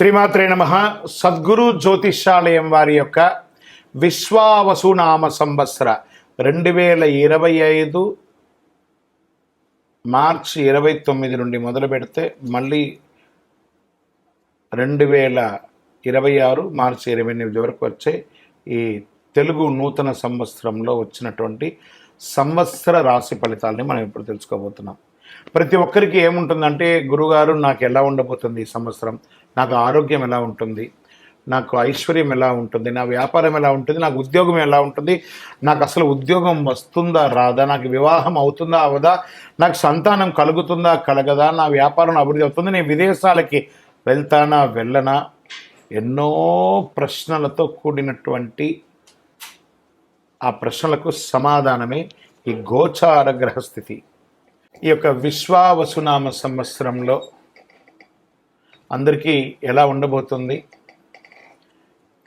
శ్రీమాత్రే నమః. సద్గురు జ్యోతిష్యాలయం వారి యొక్క విశ్వావసునామ సంవత్సర 2025 మార్చి 29 నుండి మొదలు పెడితే మళ్ళీ 2026 మార్చి 28 వరకు వచ్చే ఈ తెలుగు నూతన సంవత్సరంలో వచ్చినటువంటి సంవత్సర రాశి ఫలితాలని మనం ఇప్పుడు తెలుసుకోబోతున్నాం. ప్రతి ఒక్కరికి ఏముంటుందంటే, గురుగారు నాకు ఎలా ఉండబోతుంది ఈ సంవత్సరం, నాకు ఆరోగ్యం ఎలా ఉంటుంది, నాకు ఐశ్వర్యం ఎలా ఉంటుంది, నా వ్యాపారం ఎలా ఉంటుంది, నాకు ఉద్యోగం ఎలా ఉంటుంది, నాకు అసలు ఉద్యోగం వస్తుందా రాదా, నాకు వివాహం అవుతుందా అవదా, నాకు సంతానం కలుగుతుందా కలగదా, నా వ్యాపారం అభివృద్ధి అవుతుంది, నేను విదేశాలకి వెళ్తానా వెళ్ళనా, ఎన్నో ప్రశ్నలతో కూడినటువంటి ఆ ప్రశ్నలకు సమాధానమే ఈ గోచార గ్రహస్థితి. ఈ యొక్క విశ్వావసునామ సంవత్సరంలో అందరికీ ఎలా ఉండబోతుంది,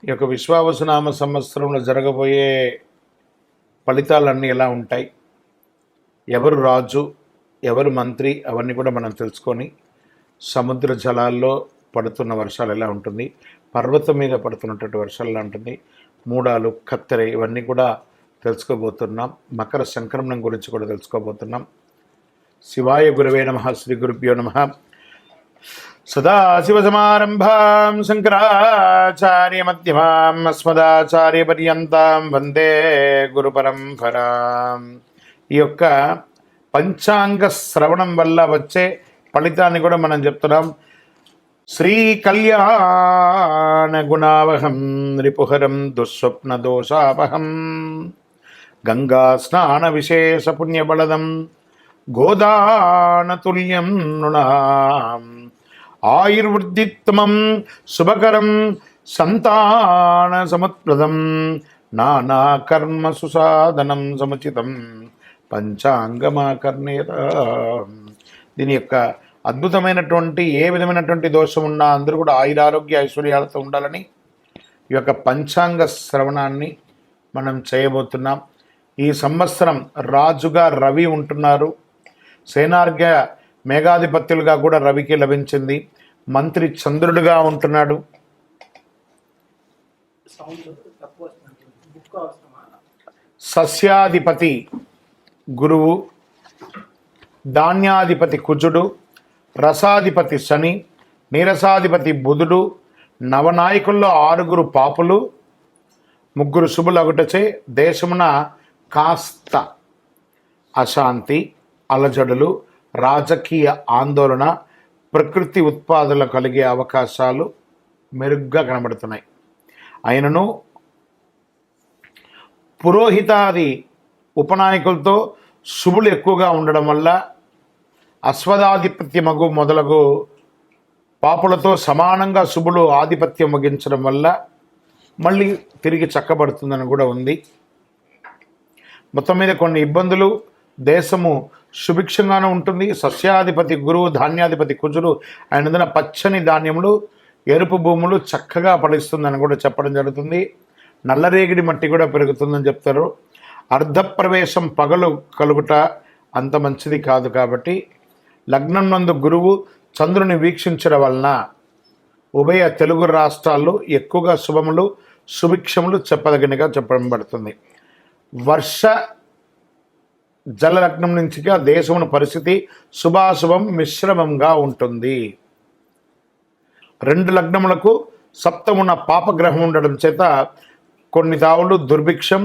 ఈ యొక్క విశ్వావసునామ సంవత్సరంలో జరగబోయే ఫలితాలన్నీ ఎలా ఉంటాయి, ఎవరు రాజు ఎవరు మంత్రి, అవన్నీ కూడా మనం తెలుసుకొని, సముద్ర జలాల్లో పడుతున్న వర్షాలు ఎలా ఉంటుంది, పర్వతం మీద పడుతున్నటువంటి వర్షాలు ఎలా ఉంటుంది, మూడాలు కత్తెర, ఇవన్నీ కూడా తెలుసుకోబోతున్నాం. మకర సంక్రమణం గురించి కూడా తెలుసుకోబోతున్నాం. శివాయ గురవే నమః. శ్రీ గురుభ్యో నమః. సదాశివసమారంభాం శంకరాచార్య మధ్యమాం అస్మదాచార్య పర్యంతం వందే గురు పరంపరాం. ఈ యొక్క పంచాంగ శ్రవణం వల్ల వచ్చే ఫలితాన్ని కూడా మనం చెప్తున్నాం. శ్రీ కళ్యాణ గుణావహం రిపుహరం దుస్వప్న దోషాపహం గంగా స్నాన విశేష పుణ్యబలదం గోదానతుల్యం నృణాం ఆయుర్వృద్ధిత్తమం శుభకరం సంతాన సముత్ప్రదం నానా కర్మ సుసాధనం సముచితం పంచాంగమాకర్ణేత. దీని యొక్క అద్భుతమైనటువంటి ఏ విధమైనటువంటి దోషం ఉన్నా అందరూ కూడా ఆయురారోగ్య ఐశ్వర్యాలతో ఉండాలని ఈ యొక్క పంచాంగ శ్రవణాన్ని మనం చేయబోతున్నాం. ఈ సంవత్సరం రాజుగా రవి ఉంటున్నారు. సేనార్ఘ్య మేఘాధిపత్యులుగా కూడా రవికి లభించింది. మంత్రి చంద్రుడిగా ఉంటున్నాడు. సస్యాధిపతి గురువు, ధాన్యాధిపతి కుజుడు, రసాధిపతి శని, నీరసాధిపతి బుధుడు, నవనాయకుల్లో 6 పాపులు, 3 శుభులగుటచే దేశమున కాస్త అశాంతి, అలజడులు, రాజకీయ ఆందోళన, ప్రకృతి ఉత్పాదనలు కలిగే అవకాశాలు మెరుగ్గా కనబడుతున్నాయి. అయినను పురోహితాది ఉపనాయకులతో శుభులు ఎక్కువగా ఉండడం వల్ల అశ్వదాధిపత్యమగు మొదలగు పాపులతో సమానంగా శుభులు ఆధిపత్యం వహించడం వల్ల మళ్ళీ తిరిగి చక్కబడుతుందని కూడా ఉంది. మొత్తం మీద కొన్ని ఇబ్బందులు, దేశము సుభిక్షంగానే ఉంటుంది. సస్యాధిపతి గురువు, ధాన్యాధిపతి కుజుడు అయినందున పచ్చని ధాన్యములు, ఎరుపు భూములు చక్కగా ఫలిస్తుందని కూడా చెప్పడం జరుగుతుంది. నల్లరేగిడి మట్టి కూడా పెరుగుతుందని చెప్తారు. అర్ధప్రవేశం పగలు కలుగుట అంత మంచిది కాదు. కాబట్టి లగ్నం నందు గురువు చంద్రుని వీక్షించడం వలన ఉభయ తెలుగు రాష్ట్రాల్లో ఎక్కువగా శుభములు సుభిక్షములు చెప్పదగినగా చెప్పబడుతుంది. వర్ష జలలగ్నం నుంచిగా దేశమున పరిస్థితి శుభాశుభం మిశ్రమంగా ఉంటుంది. 2 లగ్నములకు సప్తమున పాపగ్రహం ఉండడం చేత కొన్ని తావులు దుర్భిక్షం,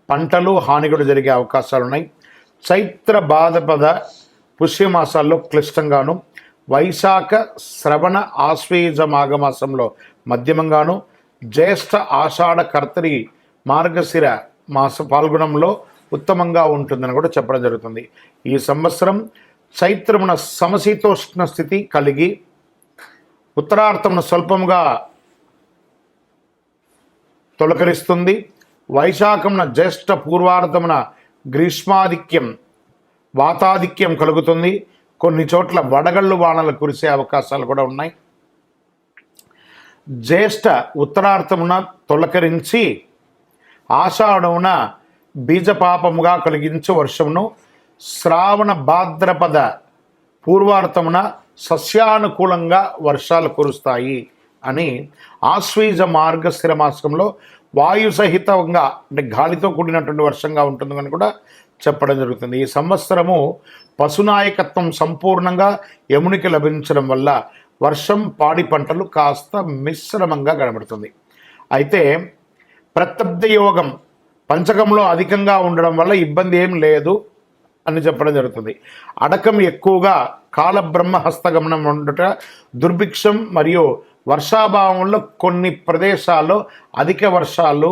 పంటలు హాని కూడా జరిగే అవకాశాలు ఉన్నాయి. చైత్ర భాద్రపద పుష్యమాసాల్లో క్లిష్టంగాను, వైశాఖ శ్రవణ ఆశ్వేజ మాఘమాసంలో మధ్యమంగాను, జ్యేష్ఠ ఆషాఢ కర్తరి మార్గశిర మాస పాల్గొనంలో ఉత్తమంగా ఉంటుందని కూడా చెప్పడం జరుగుతుంది. ఈ సంవత్సరం చైత్రమున సమశీతోష్ణ స్థితి కలిగి, ఉత్తరార్థమున స్వల్పముగా తొలకరిస్తుంది. వైశాఖమున జ్యేష్ఠ పూర్వార్థమున గ్రీష్మాధిక్యం వాతాధిక్యం కలుగుతుంది. కొన్ని చోట్ల వడగళ్ళు వానలు కురిసే అవకాశాలు కూడా ఉన్నాయి. జ్యేష్ఠ ఉత్తరార్థమున తొలకరించి ఆషాఢమున బీజపాపముగా కలిగించు వర్షమును, శ్రావణ భాద్రపద పూర్వార్థమున సస్యానుకూలంగా వర్షాలు కురుస్తాయి అని ఆశ్వీజ మార్గశిర మాసంలో వాయు సహితంగా అంటే గాలితో కూడినటువంటి వర్షంగా ఉంటుందని కూడా చెప్పడం జరుగుతుంది. ఈ సంవత్సరము పశునాయకత్వం సంపూర్ణంగా యమునికి లభించడం వల్ల వర్షం పాడి పంటలు కాస్త మిశ్రమంగా కనబడుతుంది. అయితే ప్రత్యబ్ద యోగం పంచకంలో అధికంగా ఉండడం వల్ల ఇబ్బంది ఏం లేదు అని చెప్పడం జరుగుతుంది. అడకం ఎక్కువగా కాలబ్రహ్మ హస్తగమనం ఉండుట, దుర్భిక్షం మరియు వర్షాభావంలో కొన్ని ప్రదేశాల్లో అధిక వర్షాలు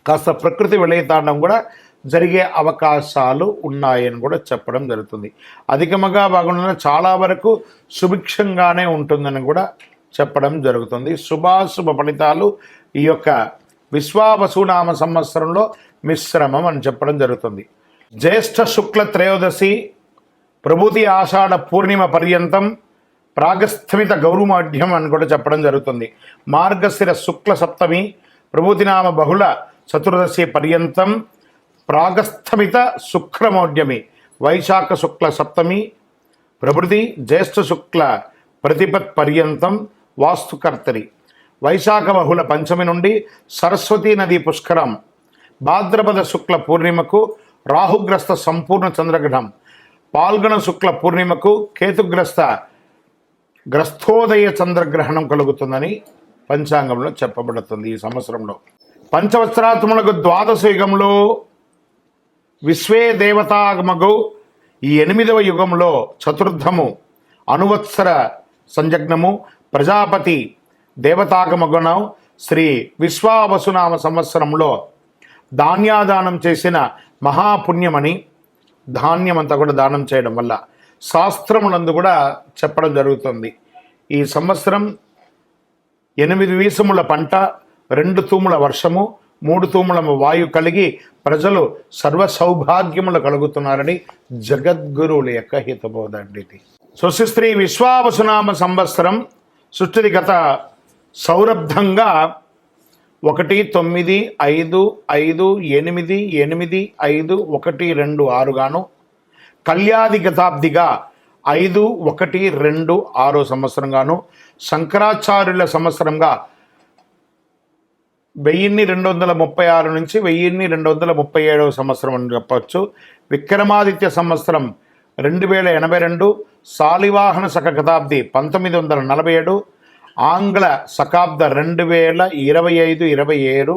కాస్త ప్రకృతి విలయతాండం కూడా జరిగే అవకాశాలు ఉన్నాయని కూడా చెప్పడం జరుగుతుంది. అధికముగా బాగుండ చాలా వరకు సుభిక్షంగానే ఉంటుందని కూడా చెప్పడం జరుగుతుంది. శుభాశుభ ఫలితాలు ఈ యొక్క విశ్వావసునామ సంవత్సరంలో మిశ్రమం అని చెప్పడం జరుగుతుంది. జ్యేష్ఠ శుక్ల త్రయోదశి ప్రభూతి ఆషాఢ పూర్ణిమ పర్యంతం ప్రాగస్థమిత గౌరుమాఢ్యం అని కూడా చెప్పడం జరుగుతుంది. మార్గశిర శుక్ల సప్తమి ప్రభూతినామ బహుళ చతుర్దశి పర్యంతం ప్రాగస్థమిత శుక్రమౌఢ్యమి వైశాఖ శుక్ల సప్తమి ప్రభృతి జ్యేష్ఠ శుక్ల ప్రతిపత్ పర్యంతం వాస్తుకర్తరి వైశాఖ బహుళ పంచమి నుండి సరస్వతీ నది పుష్కరం భాద్రపద శుక్ల పూర్ణిమకు రాహుగ్రస్త సంపూర్ణ చంద్రగ్రహణం పాల్గొన శుక్ల పూర్ణిమకు గ్రస్థోదయ చంద్రగ్రహణం కలుగుతుందని పంచాంగంలో చెప్పబడుతుంది. ఈ సంవత్సరంలో పంచవత్సరాత్మలకు ద్వాదశ యుగంలో విశ్వే దేవతాగమగు ఈ 8వ యుగంలో చతుర్థము అనువత్సర సంజగ్నము ప్రజాపతి దేవతాగమగుణం శ్రీ విశ్వావసునామ సంవత్సరంలో ధాన్యాదానం చేసిన మహాపుణ్యమని ధాన్యమంతా కూడా దానం చేయడం వల్ల శాస్త్రములందు కూడా చెప్పడం జరుగుతుంది. ఈ సంవత్సరం 8 వీసముల పంట 2 తూముల వర్షము 3 తూముల వాయు కలిగి ప్రజలు సర్వ సౌభాగ్యములు కలుగుతున్నారని జగద్గురువుల యొక్క హితబోధ అండి. స్వస్తి విశ్వావసునామ సంవత్సరం సుస్థితిగత సౌరబ్ధంగా 1-9-5-5-8-8-5-1-2-6 గాను కళ్యాది గతాబ్దిగా 5-1-2-6 సంవత్సరంగాను శంకరాచార్యుల సంవత్సరంగా 1236 నుంచి 1237 సంవత్సరం అని చెప్పవచ్చు. విక్రమాదిత్య సంవత్సరం 2082 శాలివాహన శక గతాబ్ది 1947 ఆంగ్ల శకాబ్ద 2025-27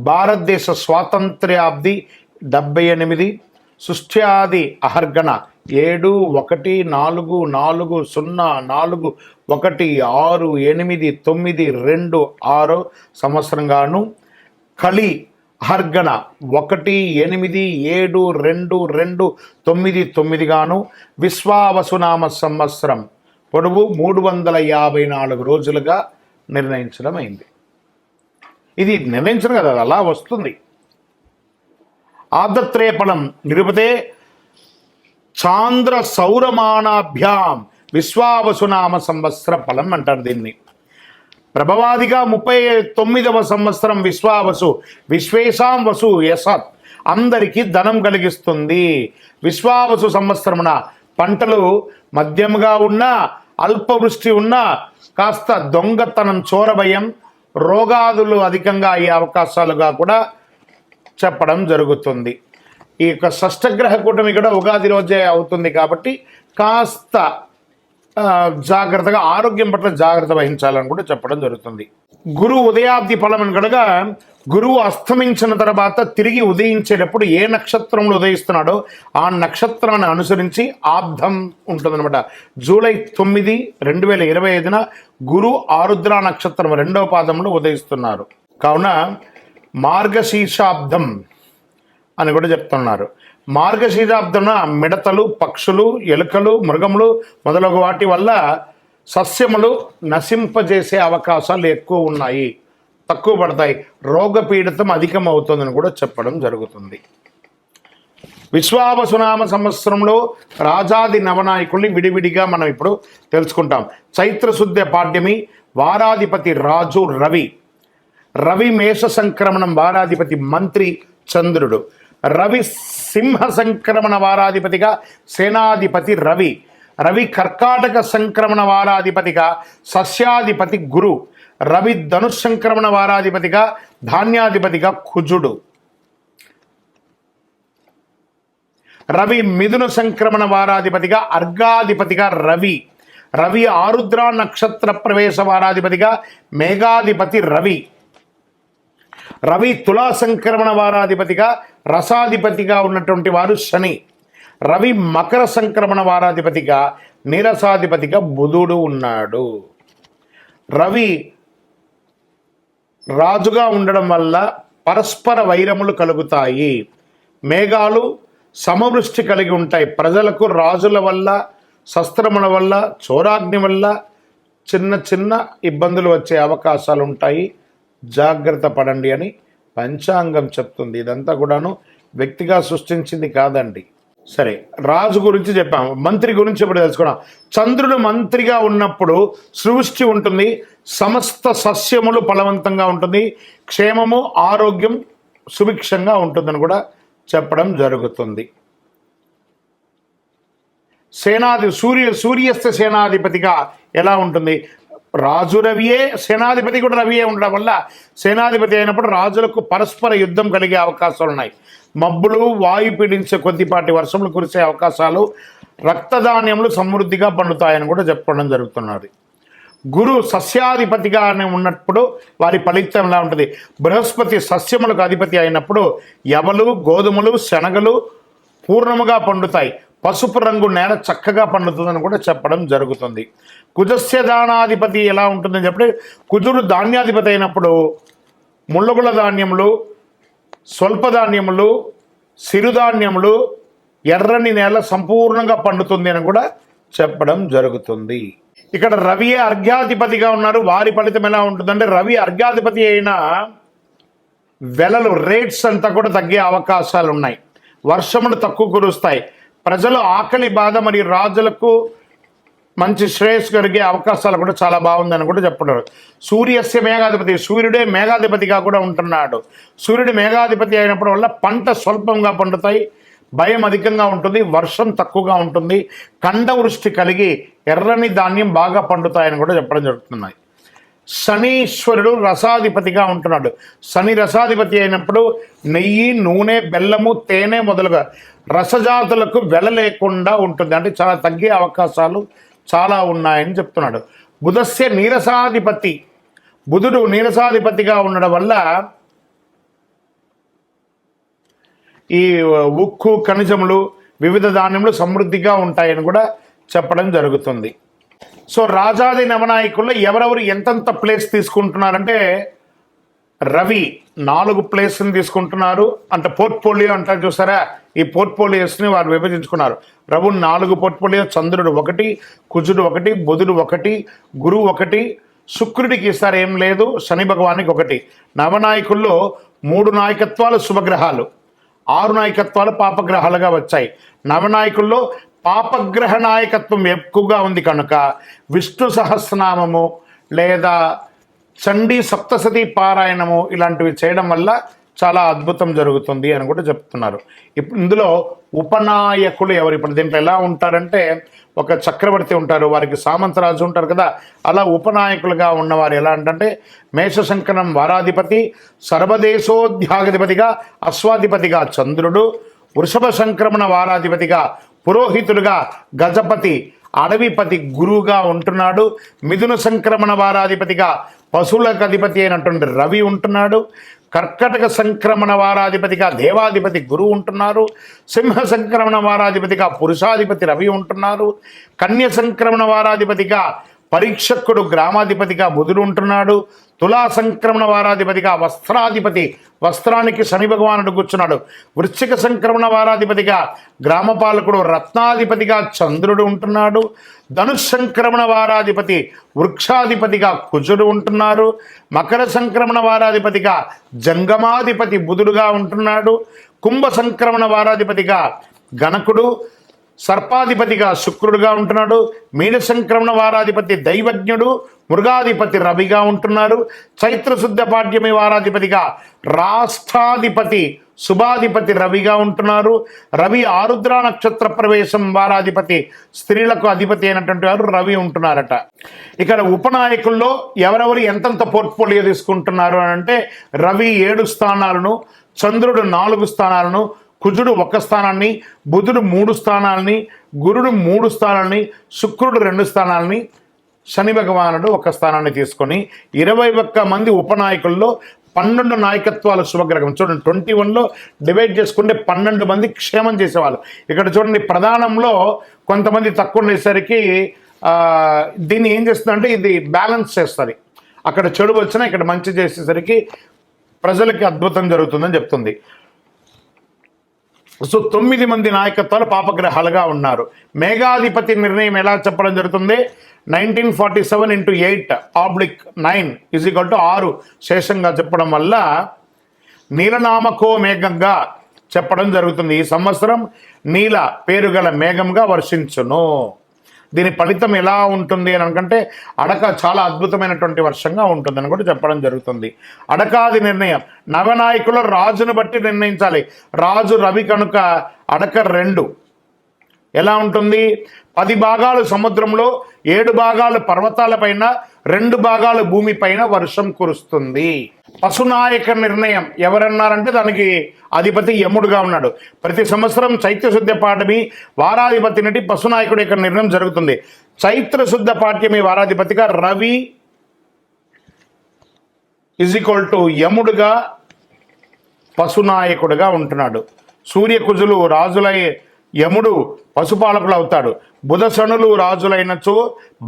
భారతదేశ స్వాతంత్ర్యాబ్ది 78 సృష్ట్యాది అహర్గణ 7-1-4-4-1-6-8-9-2-6 సంవత్సరంగాను కలి అహర్గణ 1-8-7-2-2-9 గాను విశ్వావసునామ సంవత్సరం పొడవు 354 రోజులుగా నిర్ణయించడం అయింది. ఇది నిర్ణయించడం కదా, అలా వస్తుంది. ఆదత్రేపణం నిరుపతే చాంద్ర సౌరమానాభ్యాం విశ్వావసునామ సంవత్సర ఫలం అంటారు దీన్ని. ప్రభవాదిగా 39వ సంవత్సరం విశ్వావసు విశ్వేశాం వసు యసత్ అందరికీ ధనం కలిగిస్తుంది. విశ్వావసు సంవత్సరమున పంటలు మధ్యముగా ఉన్నా అల్పవృష్టి ఉన్నా కాస్త దొంగతనం చోరభయం రోగాదులు అధికంగా అయ్యే అవకాశాలుగా కూడా చెప్పడం జరుగుతుంది. ఈ యొక్క షష్ఠగ్రహ కూటమి కూడా ఉగాది రోజే అవుతుంది కాబట్టి కాస్త జాగ్రత్తగా ఆరోగ్యం పట్ల జాగ్రత్త వహించాలని కూడా చెప్పడం జరుగుతుంది. గురువు ఉదయాబ్ది ఫలం కనుక గురువు అస్తమించిన తర్వాత తిరిగి ఉదయించేటప్పుడు ఏ నక్షత్రంలో ఉదయిస్తున్నాడో ఆ నక్షత్రాన్ని అనుసరించి ఆబ్ధం ఉంటుందన్నమాట. జూలై 9, 2025 గురు ఆరుద్ర నక్షత్రం 2వ పాదంలో ఉదయిస్తున్నారు. కావున మార్గశీర్షాబ్దం అని కూడా చెప్తున్నారు. మార్గశీర్షాబ్దమున మిడతలు పక్షులు ఎలుకలు మృగములు మొదలగు వాటి వల్ల సస్యములు నశింపజేసే అవకాశాలు ఎక్కువ ఉన్నాయి, తక్కువ పడతాయి, రోగపీడితం అధికమవుతుందని కూడా చెప్పడం జరుగుతుంది. విశ్వావసునామ సంవత్సరంలో రాజాది నవనాయకుల్ని విడివిడిగా మనం ఇప్పుడు తెలుసుకుంటాం. చైత్రశుద్ధ పాడ్యమి వారాధిపతి రాజు రవి. రవి మేష సంక్రమణం వారాధిపతి మంత్రి చంద్రుడు. రవి సింహ సంక్రమణ వారాధిపతిగా సేనాధిపతి రవి. రవి కర్కాటక సంక్రమణ వారాధిపతిగా సస్యాధిపతి గురు. రవి ధనుష్ సంక్రమణ వారాధిపతిగా ధాన్యాధిపతిగా కుజుడు. రవి మిథున సంక్రమణ వారాధిపతిగా అర్ఘాధిపతిగా రవి. రవి ఆరుద్ర నక్షత్ర ప్రవేశ వారాధిపతిగా మేఘాధిపతి రవి. రవి తులా సంక్రమణ వారాధిపతిగా రసాధిపతిగా ఉన్నటువంటి వారు శని. రవి మకర సంక్రమణ వారాధిపతిగా నీరసాధిపతిగా బుధుడు ఉన్నాడు. రవి రాజుగా ఉండడం వల్ల పరస్పర వైరములు కలుగుతాయి. మేఘాలు సమవృష్టి కలిగి ఉంటాయి. ప్రజలకు రాజుల వల్ల, శస్త్రముల వల్ల, చోరాగ్ని వల్ల చిన్న చిన్న ఇబ్బందులు వచ్చే అవకాశాలు ఉంటాయి. జాగ్రత్త పడండి అని పంచాంగం చెప్తుంది. ఇదంతా కూడాను వ్యక్తిగా సృష్టించింది కాదండి. సరే, రాజు గురించి చెప్పాము, మంత్రి గురించి ఇప్పుడు తెలుసుకున్నాం. చంద్రుడు మంత్రిగా ఉన్నప్పుడు సృష్టి ఉంటుంది, సమస్త సస్యములు ఫలవంతంగా ఉంటుంది, క్షేమము ఆరోగ్యం సుభిక్షంగా ఉంటుందని కూడా చెప్పడం జరుగుతుంది. సూర్యస్థ సేనాధిపతిగా ఎలా ఉంటుంది? రాజు రవియే, సేనాధిపతి కూడా రవియే ఉండడం వల్ల సేనాధిపతి అయినప్పుడు రాజులకు పరస్పర యుద్ధం కలిగే అవకాశాలు ఉన్నాయి. మబ్బులు, వాయు పీడించే కొద్దిపాటి వర్షములు కురిసే అవకాశాలు, రక్తధాన్యములు సమృద్ధిగా పండుతాయని కూడా చెప్పడం జరుగుతున్నది. గురు సస్యాధిపతిగా ఉన్నప్పుడు వారి ఫలితం ఎలా ఉంటుంది? బృహస్పతి సస్యములకు అధిపతి అయినప్పుడు యవలు, గోధుమలు, శనగలు పూర్ణముగా పండుతాయి. పసుపు రంగు నేల చక్కగా పండుతుందని కూడా చెప్పడం జరుగుతుంది. కుజస్య దానాధిపతి ఎలా ఉంటుందని చెప్పి, కుజుడు ధాన్యాధిపతి అయినప్పుడు ముళ్ళగుల ధాన్యములు, స్వల్పధాన్యములు, సిరుధాన్యములు, ఎర్రని నేల సంపూర్ణంగా పండుతుంది అని కూడా చెప్పడం జరుగుతుంది. ఇక్కడ రవియే అర్ఘ్యాధిపతిగా ఉన్నారు. వారి ఫలితం ఎలా ఉంటుందంటే, రవి అర్ఘ్యాధిపతి అయిన వెలలు, రేట్స్ అంతా కూడా తగ్గే అవకాశాలు ఉన్నాయి. వర్షములు తక్కువ కురుస్తాయి. ప్రజలు ఆకలి బాధ మరియు రాజులకు మంచి శ్రేయస్సు కలిగే అవకాశాలు కూడా చాలా బాగుందని కూడా చెప్పడం. సూర్యస్య మేఘాధిపతి, సూర్యుడే మేఘాధిపతిగా కూడా ఉంటున్నాడు. సూర్యుడు మేఘాధిపతి అయినప్పుడు వల్ల పంట స్వల్పంగా పండుతాయి, భయం అధికంగా ఉంటుంది, వర్షం తక్కువగా ఉంటుంది, ఖండవృష్టి కలిగి ఎర్రని ధాన్యం బాగా పండుతాయని కూడా చెప్పడం జరుగుతున్నాయి. శనీశ్వరుడు రసాధిపతిగా ఉంటున్నాడు. శని రసాధిపతి అయినప్పుడు నెయ్యి, నూనె, బెల్లము, తేనె మొదలుగా రసజాతులకు వెల లేకుండా ఉంటుంది. అంటే చాలా తగ్గే అవకాశాలు చాలా ఉన్నాయని చెప్తున్నాడు. బుధస్య నీరసాధిపతి, బుధుడు నీరసాధిపతిగా ఉండడం వల్ల ఈ ఉక్కు, ఖనిజములు, వివిధ ధాన్యములు సమృద్ధిగా ఉంటాయని కూడా చెప్పడం జరుగుతుంది. సో రాజాది నవనాయకుల్లో ఎవరెవరు ఎంతంత ప్లేస్ తీసుకుంటున్నారంటే, రవి 4 ప్లేస్ని తీసుకుంటున్నారు. అంటే పోర్ట్ఫోలియో అంటారు చూసారా, ఈ పోర్ట్ఫోలియోస్ని వారు విభజించుకున్నారు. రవి 4 పోర్ట్ఫోలియో, చంద్రుడు 1, కుజుడు 1, బుధుడు 1, గురువు 1, శుక్రుడికి ఈసారి ఏం లేదు, శని భగవానికి 1. నవనాయకుల్లో 3 నాయకత్వాలు శుభగ్రహాలు, 6 నాయకత్వాలు పాపగ్రహాలుగా వచ్చాయి. నవనాయకుల్లో పాపగ్రహ నాయకత్వం ఎక్కువగా ఉంది కనుక విష్ణు సహస్రనామము లేదా చండీ సప్తసతి పారాయణము ఇలాంటివి చేయడం వల్ల చాలా అద్భుతం జరుగుతుంది అని కూడా చెప్తున్నారు. ఇప్పుడు ఇందులో ఉపనాయకులు ఎవరు? ఇప్పుడు దీంట్లో ఎలా ఉంటారంటే, ఒక చక్రవర్తి ఉంటారు, వారికి సామంతరాజు ఉంటారు కదా, అలా ఉపనాయకులుగా ఉన్నవారు ఎలా అంటే, మేషశంకరం వారాధిపతి, సర్వదేశోధ్యాధిపతిగా అశ్వాధిపతిగా చంద్రుడు, వృషభ సంక్రమణ వారాధిపతిగా పురోహితుడుగా గజపతి, అడవిపతి గురువుగా ఉంటున్నాడు. మిథున సంక్రమణ వారాధిపతిగా పశువులకు అధిపతి అయినటువంటి రవి ఉంటున్నాడు. కర్కటక సంక్రమణ వారాధిపతిగా దేవాధిపతి గురువు ఉంటున్నారు. సింహ సంక్రమణ వారాధిపతిగా పురుషాధిపతి రవి ఉంటున్నారు. కన్య సంక్రమణ వారాధిపతిగా పరీక్షకుడు గ్రామాధిపతిగా బుధుడు ఉంటున్నాడు. తులా సంక్రమణ వారాధిపతిగా వస్త్రాధిపతి, వస్త్రానికి శని భగవానుడు కూర్చున్నాడు. వృశ్చిక సంక్రమణ వారాధిపతిగా గ్రామపాలకుడు రత్నాధిపతిగా చంద్రుడు ఉంటున్నాడు. ధనుష్ సంక్రమణ వారాధిపతి వృక్షాధిపతిగా కుజుడు ఉంటున్నారు. మకర సంక్రమణ వారాధిపతిగా జంగమాధిపతి బుధుడుగా ఉంటున్నాడు. కుంభ సంక్రమణ వారాధిపతిగా గణకుడు, సర్పాధిపతిగా శుక్రుడుగా ఉంటున్నాడు. మీన సంక్రమణ వారాధిపతి దైవజ్ఞుడు, మృగాధిపతి రవిగా ఉంటున్నారు. చైత్రశుద్ధ పాడ్యమి వారాధిపతిగా రాష్ట్రాధిపతి శుభాధిపతి రవిగా ఉంటున్నారు. రవి ఆరుద్ర నక్షత్ర ప్రవేశం వారాధిపతి స్త్రీలకు అధిపతి అయినటువంటి వారు రవి ఉంటున్నారట. ఇక్కడ ఉపనాయకుల్లో ఎవరెవరు ఎంతెంత పోర్ట్ఫోలియో తీసుకుంటున్నారు అని అంటే రవి 7 స్థానాలను, చంద్రుడు 4 స్థానాలను, కుజుడు 1 స్థానాన్ని, బుధుడు 3 స్థానాలని, గురుడు 3 స్థానాలని, శుక్రుడు 2 స్థానాలని, శని భగవానుడు 1 స్థానాన్ని తీసుకొని 21 మంది ఉపనాయకుల్లో 12 నాయకత్వాల శుభగ్రహం. చూడండి 21లో డివైడ్ చేసుకుంటే 12 మంది క్షేమం చేసేవాళ్ళు. ఇక్కడ చూడండి ప్రధానంలో కొంతమంది తక్కువ ఉండేసరికి దీన్ని ఏం చేస్తుందంటే ఇది బ్యాలెన్స్ చేస్తుంది. అక్కడ చెడు వచ్చినా ఇక్కడ మంచి చేసేసరికి ప్రజలకి అద్భుతం జరుగుతుందని చెప్తుంది. సో 9 మంది నాయకత్వాలు పాపగ్రహాలుగా ఉన్నారు. మేఘాధిపతి నిర్ణయం ఎలా చెప్పడం జరుగుతుంది? 1947 × 8/9 = 6 శేషంగా చెప్పడం వల్ల నీలనామకో మేఘంగా చెప్పడం జరుగుతుంది. ఈ సంవత్సరం నీల పేరు గల మేఘంగా వర్షించును. దీని ఫలితం ఎలా ఉంటుంది అని అనుకుంటే అడక చాలా అద్భుతమైనటువంటి వర్షంగా ఉంటుందని కూడా చెప్పడం జరుగుతుంది. అడకాది నిర్ణయం నవనాయకుల రాజును బట్టి నిర్ణయించాలి. రాజు రవి కనుక అడక 2 ఎలా ఉంటుంది? 10 భాగాలు సముద్రంలో, 7 భాగాలు పర్వతాలపైన, 2 భాగాలు భూమిపైన వర్షం కురుస్తుంది. పశునాయక నిర్ణయం ఎవరన్నారంటే దానికి అధిపతి యముడుగా ఉన్నాడు. ప్రతి సంవత్సరం చైత్రశుద్ధ పాఠమి వారాధిపతి నుండి పశునాయకుడి యొక్క నిర్ణయం జరుగుతుంది. చైత్రశుద్ధ పాఠ్యమి వారాధిపతిగా రవి యముడుగా పశునాయకుడుగా ఉంటున్నాడు. సూర్యకుజులు రాజులై యముడు పశుపాలకులు అవుతాడు. బుధ శనులు రాజులైనచో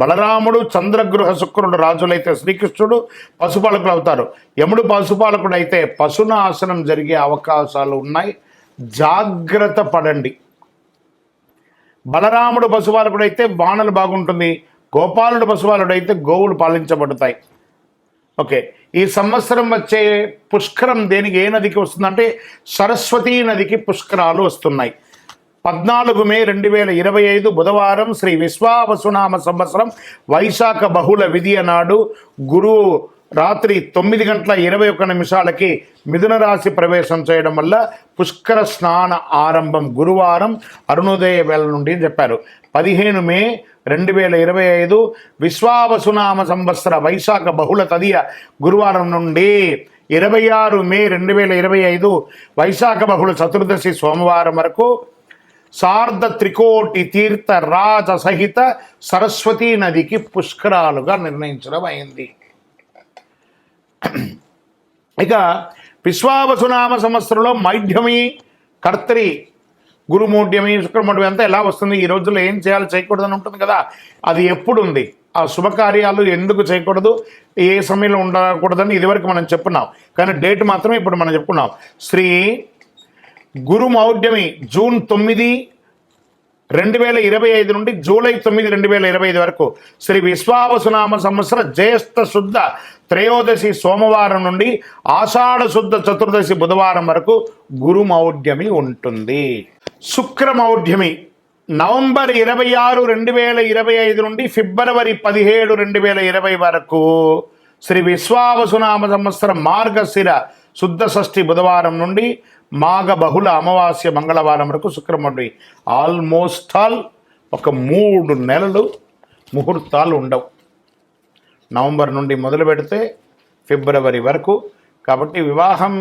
బలరాముడు, చంద్రగృహ శుక్రుడు రాజులైతే శ్రీకృష్ణుడు పశుపాలకులు అవుతారు. యముడు పశుపాలకుడు అయితే పశునాశనం జరిగే అవకాశాలు ఉన్నాయి, జాగ్రత్త పడండి. బలరాముడు పశుపాలకుడు అయితే వానలు బాగుంటుంది. గోపాలుడు పశుపాలుడు అయితే గోవులు పాలించబడతాయి. ఓకే, ఈ సంవత్సరం వచ్చే పుష్కరం దేనికి ఏ నదికి వస్తుందంటే సరస్వతీ నదికి పుష్కరాలు వస్తున్నాయి. 14 మే 2025 బుధవారం శ్రీ విశ్వావసునామ సంవత్సరం వైశాఖ బహుళ విధియ నాడు గురువు రాత్రి 9:21 మిథున రాశి ప్రవేశం చేయడం వల్ల పుష్కర స్నాన ఆరంభం గురువారం అరుణోదయ వేళ నుండి చెప్పారు. 15 మే 2025 విశ్వావసునామ సంవత్సర వైశాఖ బహుళ తదియ గురువారం నుండి 26 మే 2025 వైశాఖ బహుళ చతుర్దశి సోమవారం వరకు సార్ధ త్రికోటి తీర్థ రాజ సహిత సరస్వతీ నదికి పుష్కరాలుగా నిర్ణయించడం అయింది. ఇక విశ్వావసునామ సంవత్సరంలో మైఢ్యమి, కర్తరి, గురుమూఢ్యమి, శుక్రమూఢ్యమి అంతా ఎలా వస్తుంది, ఈ రోజుల్లో ఏం చేయాలి చేయకూడదని ఉంటుంది కదా, అది ఎప్పుడు ఉంది, ఆ శుభకార్యాలు ఎందుకు చేయకూడదు, ఏ సమయంలో ఉండకూడదని ఇదివరకు మనం చెప్పున్నాం. కానీ డేట్ మాత్రమే ఇప్పుడు మనం చెప్పుకున్నాం. శ్రీ గురుమౌఢ్యమి జూన్ 9, 2025 నుండి జూలై 9, 2025 వరకు. శ్రీ విశ్వావసునామ సంవత్సర జ్యేష్ఠ శుద్ధ త్రయోదశి సోమవారం నుండి ఆషాఢ శుద్ధ చతుర్దశి బుధవారం వరకు గురుమౌఢ్యమి ఉంటుంది. శుక్రమౌఢ్యమి నవంబర్ 26, 2025 నుండి ఫిబ్రవరి 17, 2020 వరకు. శ్రీ విశ్వావసునామ సంవత్సరం మార్గశిర శుద్ధ షష్ఠి బుధవారం నుండి మాఘ బహుళ అమావాస్య మంగళవారం వరకు శుక్రమౌఢ్యమి. ఆల్మోస్ట్ ఆల్ ఒక 3 నెలలు ముహూర్తాలు ఉండవు. నవంబర్ నుండి మొదలు పెడితే ఫిబ్రవరి వరకు. కాబట్టి వివాహం,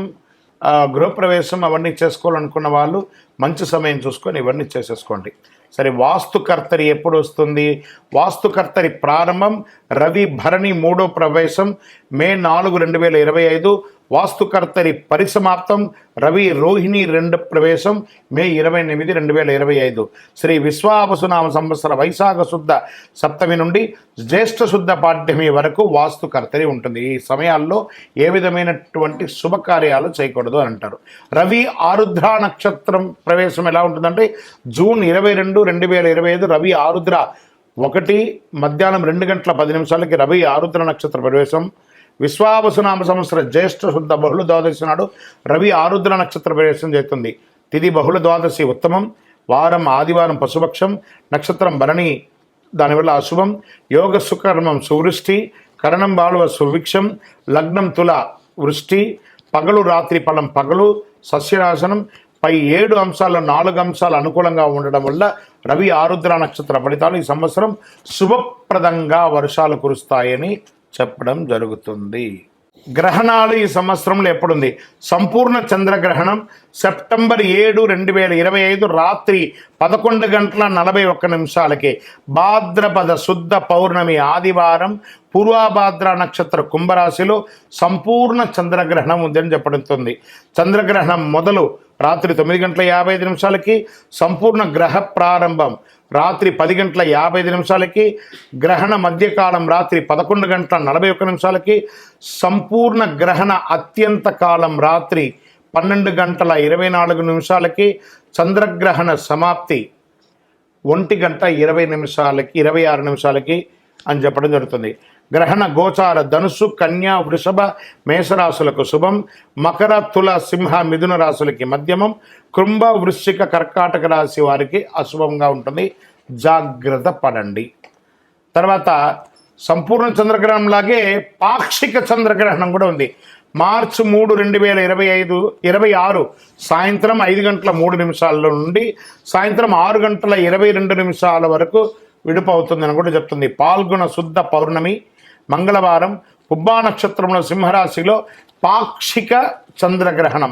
గృహప్రవేశం అవన్నీ చేసుకోవాలనుకున్న వాళ్ళు మంచి సమయం చూసుకొని ఇవన్నీ చేసేసుకోండి. సరే, వాస్తుకర్తరి ఎప్పుడు వస్తుంది? వాస్తుకర్తరి ప్రారంభం రవి భరణి 3వ ప్రవేశం మే 4, 2025. వాస్తుకర్తరి పరిసమాప్తం రవి రోహిణి 2వ ప్రవేశం మే 28, 2025. శ్రీ విశ్వావసునామ సంవత్సర వైశాఖ శుద్ధ సప్తమి నుండి జ్యేష్ఠ శుద్ధ పాడ్యమి వరకు వాస్తుకర్తరి ఉంటుంది. ఈ సమయాల్లో ఏ విధమైనటువంటి శుభకార్యాలు చేయకూడదు అని అంటారు. రవి ఆరుద్ర నక్షత్రం ప్రవేశం ఎలా ఉంటుందంటే జూన్ 22, 2025 రవి ఆరుద్ర 1 మధ్యాహ్నం 2:10 రవి ఆరుద్ర నక్షత్ర ప్రవేశం. విశ్వావసునామ సంవత్సర జ్యేష్ఠ శుద్ధ బహుళ ద్వాదశి నాడు రవి ఆరుద్ర నక్షత్ర ప్రవేశం చేస్తుంది. తిథి బహుళ ద్వాదశి ఉత్తమం, వారం ఆదివారం పశుపక్షం, నక్షత్రం భరణి దానివల్ల అశుభం, యోగ సుకర్మం సువృష్టి, కరణం బాలువ సుభిక్షం, లగ్నం తుల వృష్టి, పగలు రాత్రి ఫలం పగలు, సస్యనాశనం. పై 7 అంశాల్లో 4 అంశాలు అనుకూలంగా ఉండడం వల్ల రవి ఆరుద్ర నక్షత్ర ఫలితాలు ఈ సంవత్సరం శుభప్రదంగా వర్షాలు కురుస్తాయని చెప్పడం జరుగుతుంది. గ్రహణాలు ఈ సంవత్సరంలో ఎప్పుడుంది? సంపూర్ణ చంద్రగ్రహణం సెప్టెంబర్ 7, 2025 రాత్రి 11:41 భాద్రపద శుద్ధ పౌర్ణమి ఆదివారం పూర్వభాద్ర నక్షత్ర కుంభరాశిలో సంపూర్ణ చంద్రగ్రహణం ఉందని చెప్పబడుతుంది. చంద్రగ్రహణం మొదలు రాత్రి 9:55 సంపూర్ణ గ్రహ ప్రారంభం రాత్రి 10:55 గ్రహణ మధ్యకాలం రాత్రి 11:41 సంపూర్ణ గ్రహణ అత్యంత కాలం రాత్రి 12:24 చంద్రగ్రహణ సమాప్తి 1:26 అని చెప్పడం జరుగుతుంది. గ్రహణ గోచార ధనుసు, కన్యా, వృషభ, మేషరాశులకు శుభం, మకర, తుల, సింహ, మిథున రాశులకి మధ్యమం, కుంభ, వృశ్చిక, కర్కాటక రాశి వారికి అశుభంగా ఉంటుంది. జాగ్రత్త పడండి. తర్వాత సంపూర్ణ చంద్రగ్రహణం లాగే పాక్షిక చంద్రగ్రహణం కూడా ఉంది. మార్చి 3, 2026 సాయంత్రం 5:03 నుండి సాయంత్రం 6:22 వరకు విడుపు అవుతుందని కూడా చెప్తుంది. పాల్గొన శుద్ధ పౌర్ణమి మంగళవారం పుబ్బా నక్షత్రంలో సింహరాశిలో పాక్షిక చంద్రగ్రహణం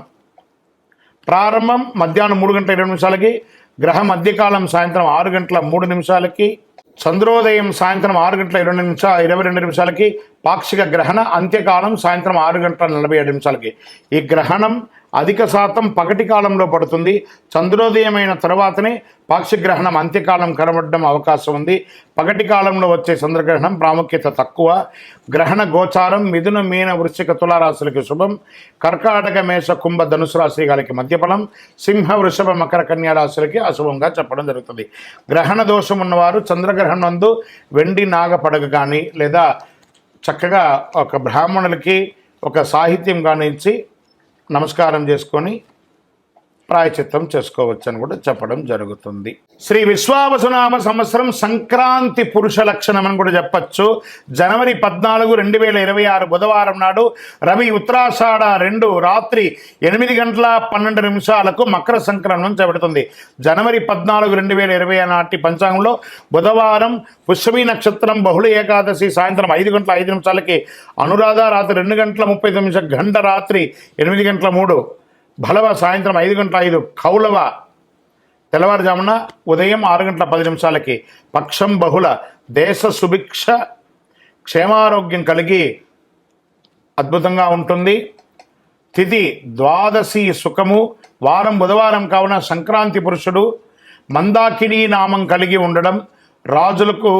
ప్రారంభం మధ్యాహ్నం 3:20 గ్రహ మధ్యకాలం సాయంత్రం 6:03 చంద్రోదయం సాయంత్రం 6:22 పాక్షిక గ్రహణ అంత్యకాలం సాయంత్రం 6:47 ఈ గ్రహణం అధిక శాతం పగటి కాలంలో పడుతుంది. చంద్రోదయమైన తర్వాతనే పాక్షిక గ్రహణం అంత్యకాలం కనబడడం అవకాశం ఉంది. పగటి కాలంలో వచ్చే చంద్రగ్రహణం ప్రాముఖ్యత తక్కువ. గ్రహణ గోచారం మిథున, మీన, వృశ్చిక, తులారాశులకి శుభం, కర్కాటక, మేష, కుంభ, ధనుసు రాశి గారికి మధ్యఫలం, సింహ, వృషభ, మకర, కన్యా రాశులకి అశుభంగా చెప్పడం జరుగుతుంది. గ్రహణ దోషం ఉన్నవారు చంద్రగ్రహణం నందు వెండి నాగ పడగ కానీ లేదా చక్కగా ఒక బ్రాహ్మణులకి ఒక సాహిత్యం కానీ ఇచ్చి నమస్కారం చేసుకొని ప్రాయచిత్తం చేసుకోవచ్చని కూడా చెప్పడం జరుగుతుంది. శ్రీ విశ్వావసునామ సంవత్సరం సంక్రాంతి పురుష లక్షణం అని కూడా చెప్పచ్చు. జనవరి 14, 2026 బుధవారం నాడు రవి ఉత్తరాషాఢ 2 రాత్రి 8:12 మకర సంక్రమణం చేపడుతుంది. జనవరి 14, 2020 నాటి పంచాంగంలో బుధవారం పుష్యమి నక్షత్రం బహుళ ఏకాదశి సాయంత్రం 5:05 అనురాధ రాత్రి 2:39 గంట రాత్రి 8:03 భలవ సాయంత్రం 5:05 కౌలవ తెల్లవారుజామున ఉదయం 6:10 పక్షం బహుళ దేశ సుభిక్ష క్షేమారోగ్యం కలిగి అద్భుతంగా ఉంటుంది. తిథి ద్వాదశి సుఖము వారం బుధవారం కావున సంక్రాంతి పురుషుడు మందాకిని నామం కలిగి ఉండడం రాజులకు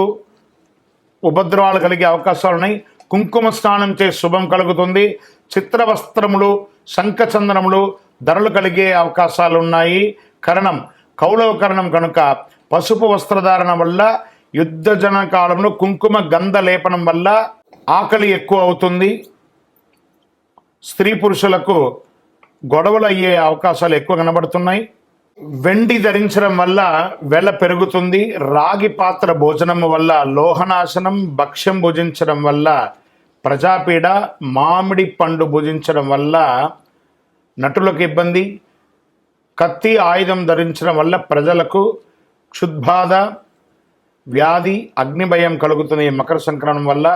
ఉపద్రవాలు కలిగే అవకాశాలు ఉన్నాయి. కుంకుమ స్నానం చే శుభం కలుగుతుంది. చిత్రవస్త్రములు శంఖచందనములు ధరలు కలిగే అవకాశాలు ఉన్నాయి. కరణం కౌలవ కరణం కనుక పసుపు వస్త్రధారణ వల్ల యుద్ధజన కాలంలో కుంకుమ గంధ లేపనం వల్ల ఆకలి ఎక్కువ అవుతుంది. స్త్రీ పురుషులకు గొడవలు అయ్యే అవకాశాలు ఎక్కువ కనబడుతున్నాయి. వెండి ధరించడం వల్ల వెల పెరుగుతుంది. రాగి పాత్ర భోజనం వల్ల లోహనాశనం, భక్ష్యం భుజించడం వల్ల ప్రజాపీడ, మామిడి పండు భుజించడం వల్ల నటులకు ఇబ్బంది, కత్తి ఆయుధం ధరించడం వల్ల ప్రజలకు క్షుద్బాధ, వ్యాధి, అగ్నిభయం కలుగుతుంది. మకర సంక్రమణం వల్ల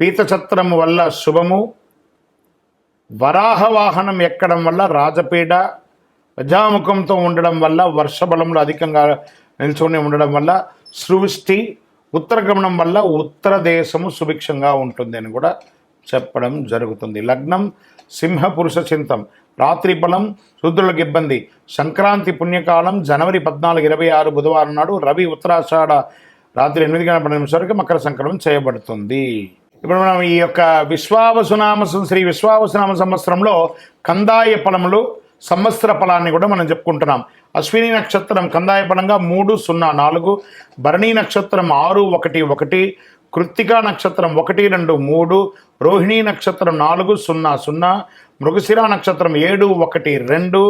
పీతచత్రం వల్ల శుభము, వరాహ వాహనం ఎక్కడం వల్ల రాజపీడ, ప్రజాముఖంతో ఉండడం వల్ల వర్షబలంలో అధికంగా నిల్చుని ఉండడం వల్ల సృష్టి, ఉత్తరగమనం వల్ల ఉత్తర దేశము సుభిక్షంగా ఉంటుంది అని కూడా చెప్పడం జరుగుతుంది. లగ్నం సింహ పురుష చింతం రాత్రి బలం శూద్రులకు ఇబ్బంది. సంక్రాంతి పుణ్యకాలం జనవరి 14, 2026 బుధవారం నాడు రవి ఉత్తరాషాఢ రాత్రి 8:10 మకర సంక్రమణం చేయబడుతుంది. ఇప్పుడు మనం ఈ యొక్క శ్రీ విశ్వావసునామ సంవత్సరంలో కందాయ ఫలములు సంవత్సర ఫలాన్ని కూడా మనం చెప్పుకుంటున్నాం. అశ్విని నక్షత్రం కందాయ ఫలంగా 304, భరణీ నక్షత్రం 611, కృత్తికా నక్షత్రం 1, 2, 3, రోహిణీ నక్షత్రం 4, 0, 0, మృగశిర నక్షత్రం 7, 1, 2,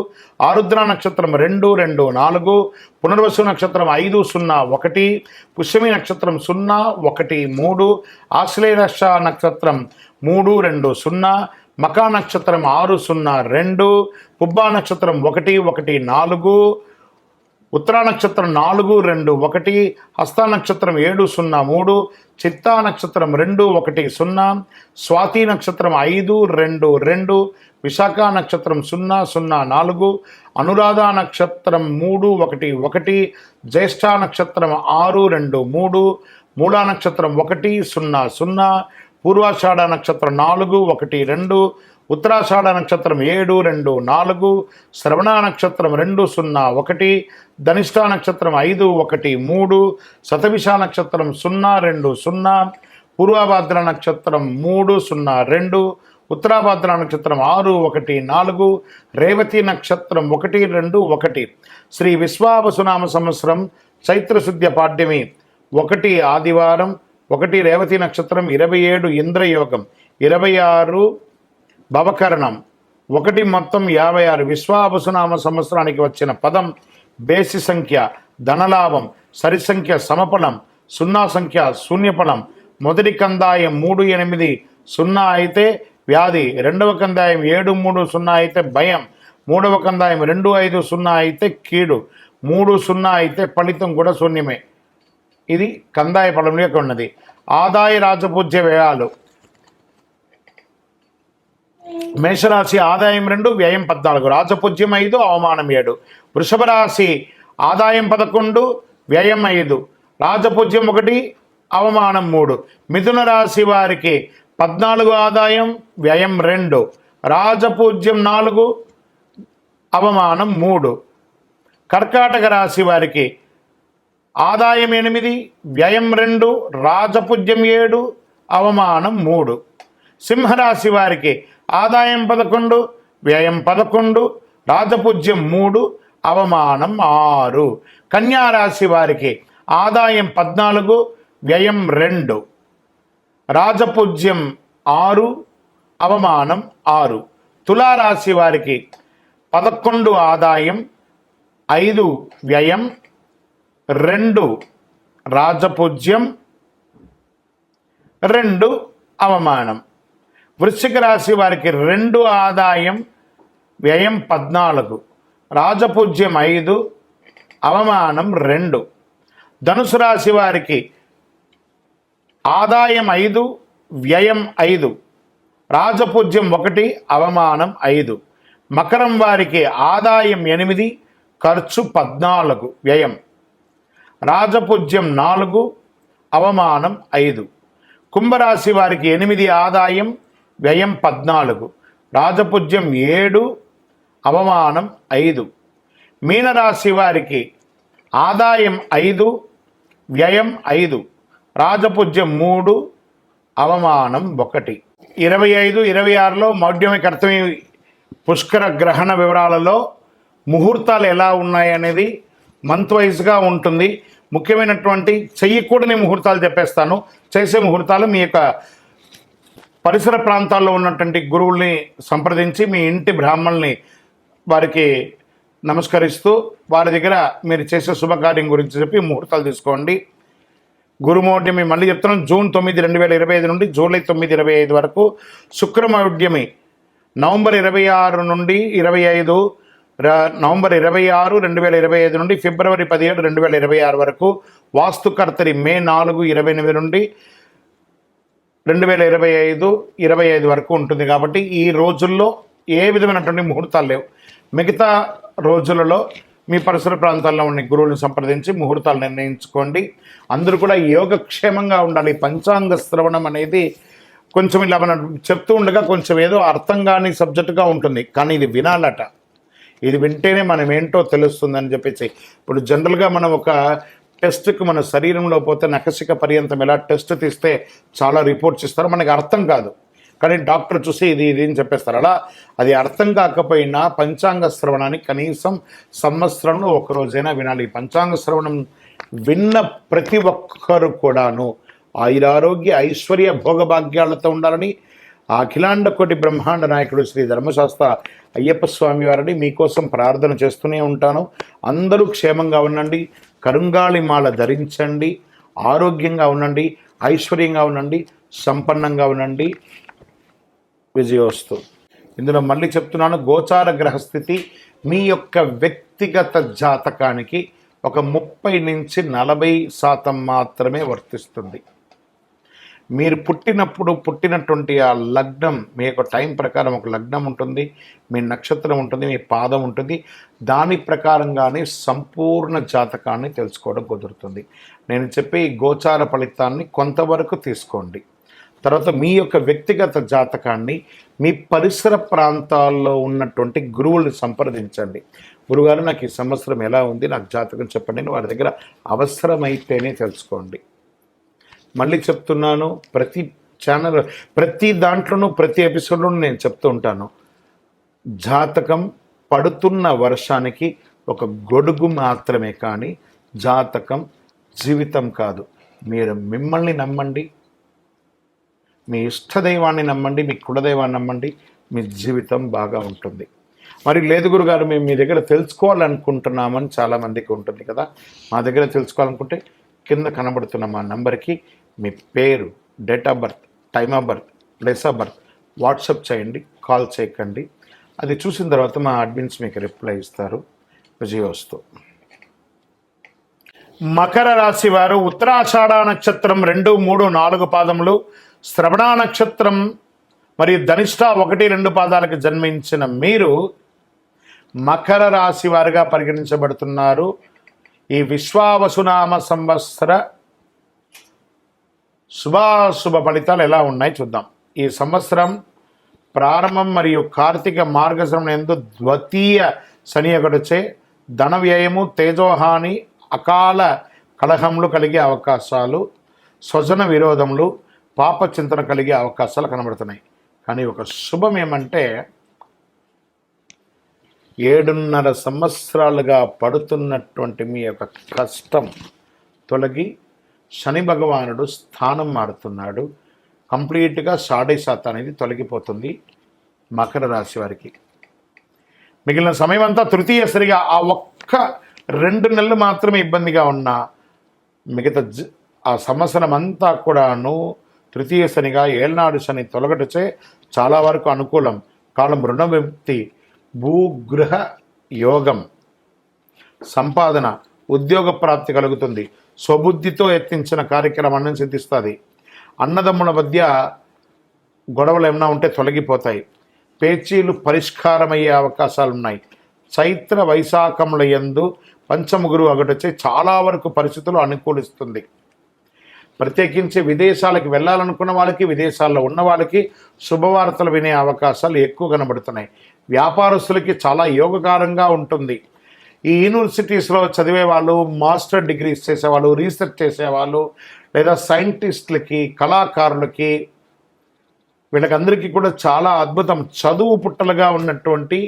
ఆరుద్ర నక్షత్రం 2, 2, 4, పునర్వసు నక్షత్రం 5, 0, 1, పుష్యమి నక్షత్రం 0, 1, 3, ఆశ్లేష నక్షత్రం 3, 2, 0, మకా నక్షత్రం 6, 0, 2, పుబ్బా నక్షత్రం 1, 1, 4, ఉత్తరా నక్షత్రం 4, 2, 1, హస్త నక్షత్రం 7, 0, 3, చిత్తా నక్షత్రం 2, 1, 0, స్వాతి నక్షత్రం 5, 2, 2, విశాఖ నక్షత్రం 0, 0, 4, అనురాధ నక్షత్రం 3, 1, 1, జ్యేష్ఠ నక్షత్రం 6, 2, 3, మూలా నక్షత్రం 1, 0, 0, పూర్వాషాఢ నక్షత్రం 4, 1, 2, ఉత్తరాషాఢ నక్షత్రం 7, 2, 4, శ్రవణ నక్షత్రం 2, 0, 1, ధనిష్ఠ నక్షత్రం 5, 1, 3, శతభిష నక్షత్రం 0, 2, 0, పూర్వభాద్ర నక్షత్రం 3, 0, 2, ఉత్తరాభాద్ర నక్షత్రం 6, 1, 4, రేవతి నక్షత్రం 1, 2, 1. శ్రీ విశ్వావసునామ సంవత్సరం చైత్రశుద్ధ్య పాడ్యమి 1 ఆదివారం, 1 రేవతి నక్షత్రం, 27 ఇంద్రయోగం, 26 భవకరణం, 1 మొత్తం 56. విశ్వావసునామ సంవత్సరానికి వచ్చిన పదం బేసి సంఖ్య ధనలాభం, సరి సంఖ్య సమఫలం, 0 సంఖ్య శూన్యఫలం. మొదటి కందాయం 3, 8, 0 అయితే వ్యాధి, రెండవ కందాయం 7, 3, 0 అయితే భయం, మూడవ కందాయం 2, 5, 0 అయితే కీడు, 3, 0 అయితే ఫలితం కూడా శూన్యమే. ఇది కందాయ ఫలం యొక్క ఉన్నది. ఆదాయ రాజపూజ్య వ్యయాలు మేషరాశి ఆదాయం 2, వ్యయం 14, రాజపూజ్యం 5, అవమానం 7. వృషభ రాశి ఆదాయం 11, వ్యయం 5, రాజపూజ్యం 1, అవమానం 3. మిథున రాశి వారికి 14 ఆదాయం, వ్యయం 2, రాజపూజ్యం 4, అవమానం 3. కర్కాటక రాశి వారికి ఆదాయం 8, వ్యయం 2, రాజపూజ్యం 7, అవమానం 3. సింహరాశి వారికి ఆదాయం 11, వ్యయం 11, రాజపూజ్యం 3, అవమానం 6. కన్యారాశి వారికి ఆదాయం 14, వ్యయం 2, రాజపూజ్యం 6, అవమానం 6. తులారాశి వారికి 11 ఆదాయం, 5 వ్యయం, 2 రాజపూజ్యం, 2 అవమానం. వృశ్చిక రాశి వారికి 2 ఆదాయం, వ్యయం 14, రాజపూజ్యం 5, అవమానం 2. ధనుసు రాశి వారికి ఆదాయం 5, వ్యయం 5, రాజపూజ్యం 1, అవమానం 5. మకరం వారికి ఆదాయం 8, ఖర్చు 14, వ్యయం, రాజపూజ్యం 4, అవమానం 5. కుంభరాశి వారికి 8 ఆదాయం, వ్యయం 14, రాజపూజ్యం 7, అవమానం 5. మీనరాశి వారికి ఆదాయం 5, వ్యయం 5, రాజపూజ్యం 3, అవమానం 1. 25, 26లో మౌఢ్యమి కర్తమి పుష్కర గ్రహణ వివరాలలో ముహూర్తాలు ఎలా ఉన్నాయనేది మంత్ వైజ్గా ఉంటుంది. ముఖ్యమైనటువంటి చెయ్యకూడని ముహూర్తాలు చెప్పేస్తాను. చేసే ముహూర్తాలు మీ యొక్క పరిసర ప్రాంతాల్లో ఉన్నటువంటి గురువుల్ని సంప్రదించి మీ ఇంటి బ్రాహ్మణుల్ని వారికి నమస్కరిస్తూ వారి దగ్గర మీరు చేసే శుభకార్యం గురించి చెప్పి ముహూర్తాలు తీసుకోండి. గురుమౌఢ్యమి మళ్ళీ చెప్తున్నాం, జూన్ 9, 2025 నుండి జూలై 9, 2025 వరకు. శుక్రమౌఢ్యమి నవంబర్ 26 నుండి 25, నవంబర్ 26, 2025 నుండి ఫిబ్రవరి 17, 2026 వరకు. వాస్తుకర్తరి మే 4, 28 నుండి 2025, 25 వరకు ఉంటుంది. కాబట్టి ఈ రోజుల్లో ఏ విధమైనటువంటి ముహూర్తాలు లేవు. మిగతా రోజులలో మీ పరిసర ప్రాంతాల్లో ఉన్న గురువులను సంప్రదించి ముహూర్తాలు నిర్ణయించుకోండి. అందరూ కూడా యోగక్షేమంగా ఉండాలి. పంచాంగ శ్రవణం అనేది కొంచెం ఇలా మనం చెప్తూ ఉండగా కొంచెం ఏదో అర్థం కాని సబ్జెక్టుగా ఉంటుంది, కానీ ఇది వినాలట. ఇది వింటేనే మనం ఏంటో తెలుస్తుందని చెప్పేసి. ఇప్పుడు జనరల్గా మనం ఒక టెస్ట్కి మన శరీరంలో పోతే నఖశిక పర్యంతం ఎలా టెస్ట్ తీస్తే చాలా రిపోర్ట్స్ ఇస్తారు, మనకి అర్థం కాదు, కానీ డాక్టర్ చూసి ఇది అని చెప్పేస్తారు. అలా అది అర్థం కాకపోయినా పంచాంగ శ్రవణాన్ని కనీసం సంవత్సరంలో ఒకరోజైనా వినాలి. పంచాంగ శ్రవణం విన్న ప్రతి ఒక్కరు కూడాను ఆయురారోగ్య ఐశ్వర్య భోగభాగ్యాలతో ఉండాలని ఆ అఖిలాండ కోటి బ్రహ్మాండ నాయకుడు శ్రీ ధర్మశాస్త్ర అయ్యప్ప స్వామి వారిని మీకోసం ప్రార్థన చేస్తూనే ఉంటాను. అందరూ క్షేమంగా ఉండండి, కరుంగాళి మాల ధరించండి, ఆరోగ్యంగా ఉండండి, ఐశ్వర్యంగా ఉండండి, సంపన్నంగా ఉండండి. విజయోస్తు. ఇందులో మళ్ళీ చెప్తున్నాను, గోచార గ్రహస్థితి మీ యొక్క వ్యక్తిగత జాతకానికి ఒక 30 నుంచి 40% మాత్రమే వర్తిస్తుంది. మీరు పుట్టినటువంటి ఆ లగ్నం, మీ యొక్క టైం ప్రకారం ఒక లగ్నం ఉంటుంది, మీ నక్షత్రం ఉంటుంది, మీ పాదం ఉంటుంది. దాని ప్రకారంగానే సంపూర్ణ జాతకాన్ని తెలుసుకోవడం కుదురుతుంది. నేను చెప్పే ఈ గోచార ఫలితాన్ని కొంతవరకు తీసుకోండి. తర్వాత మీ యొక్క వ్యక్తిగత జాతకాన్ని మీ పరిసర ప్రాంతాల్లో ఉన్నటువంటి గురువుల్ని సంప్రదించండి. గురుగారు, నాకు ఈ సంవత్సరం ఎలా ఉంది, నాకు జాతకం చెప్పండి. వారి దగ్గర అవసరమైతేనే తెలుసుకోండి. మళ్ళీ చెప్తున్నాను, ప్రతి ఛానల్, ప్రతి దాంట్లోనూ, ప్రతి ఎపిసోడ్లోనూ నేను చెప్తూ ఉంటాను, జాతకం పడుతున్న వర్షానికి ఒక గొడుగు మాత్రమే, కానీ జాతకం జీవితం కాదు. మీరు మిమ్మల్ని నమ్మండి, మీ ఇష్టదైవాన్ని నమ్మండి, మీ కులదైవాన్ని నమ్మండి, మీ జీవితం బాగా ఉంటుంది. మరి లేదు గురుగారు, మేము మీ దగ్గర తెలుసుకోవాలనుకుంటున్నామని చాలామందికి ఉంటుంది కదా. మా దగ్గర తెలుసుకోవాలనుకుంటే కింద కనబడుతున్న మా నంబర్కి మీ పేరు, date of birth, time of birth, place of birth WhatsApp చేయండి, కాల్ చేయకండి. అది చూసిన తర్వాత మా అడ్మిన్స్ మీకు రిప్లై ఇస్తారు. విజయోస్తు. మకర రాశి వారు ఉత్తరాషాఢ నక్షత్రం 2, 3, 4 పాదములు, శ్రవణ నక్షత్రం మరియు ధనిష్ట 1, 2 పాదాలకు జన్మించిన మీరు మకర రాశి వారిగా పరిగణించబడుతున్నారు. ఈ విశ్వావసునామ సంవత్సర శుభాశుభ ఫలితాలు ఎలా ఉన్నాయి చూద్దాం. ఈ సంవత్సరం ప్రారంభం మరియు కార్తీక మార్గశిరం యందు ద్వితీయ శని ఒకటిచే ధన వ్యయము, తేజోహాని, అకాల కలహములు కలిగే అవకాశాలు, స్వజన విరోధములు, పాప చింతన కలిగే అవకాశాలు కనబడుతున్నాయి. కానీ ఒక శుభం ఏమంటే 7.5 సంవత్సరాలుగా పడుతున్నటువంటి మీ యొక్క కష్టం తొలగి శని భగవానుడు స్థానం మారుతున్నాడు. కంప్లీట్గా 7.5% అనేది తొలగిపోతుంది మకర రాశి వారికి. మిగిలిన సమయం అంతా తృతీయ సరిగా ఆ ఒక్క 2 నెలలు మాత్రమే ఇబ్బందిగా ఉన్న మిగతా ఆ సంవత్సరం అంతా కూడాను తృతీయ శనిగా ఏళ్నాడు శని తొలగటచే చాలా వరకు అనుకూలం. కాలం రుణ విముక్తి, భూగృహ యోగం, సంపాదన, ఉద్యోగ ప్రాప్తి కలుగుతుంది. స్వబుద్ధితో ఎత్తించిన కార్యక్రమాన్ని సిద్ధిస్తుంది. అన్నదమ్ముల మధ్య గొడవలు ఏమైనా ఉంటే తొలగిపోతాయి. పేచీలు పరిష్కారమయ్యే అవకాశాలు ఉన్నాయి. చైత్ర వైశాఖముల యందు పంచముగురు అగటొచ్చి చాలా వరకు పరిస్థితులు అనుకూలిస్తుంది. ప్రత్యేకించి విదేశాలకు వెళ్ళాలనుకున్న వాళ్ళకి, విదేశాల్లో ఉన్న వాళ్ళకి శుభవార్తలు వినే అవకాశాలు ఎక్కువ కనబడుతున్నాయి. వ్యాపారస్తులకి చాలా యోగకారంగా ఉంటుంది. ఈ యూనివర్సిటీస్లో చదివే వాళ్ళు, మాస్టర్ డిగ్రీస్ చేసేవాళ్ళు, రీసెర్చ్ చేసేవాళ్ళు, లేదా సైంటిస్టులకి, కళాకారులకి, వీళ్ళకందరికీ కూడా చాలా అద్భుతం. చదువు పుట్టలుగా ఉన్నటువంటి,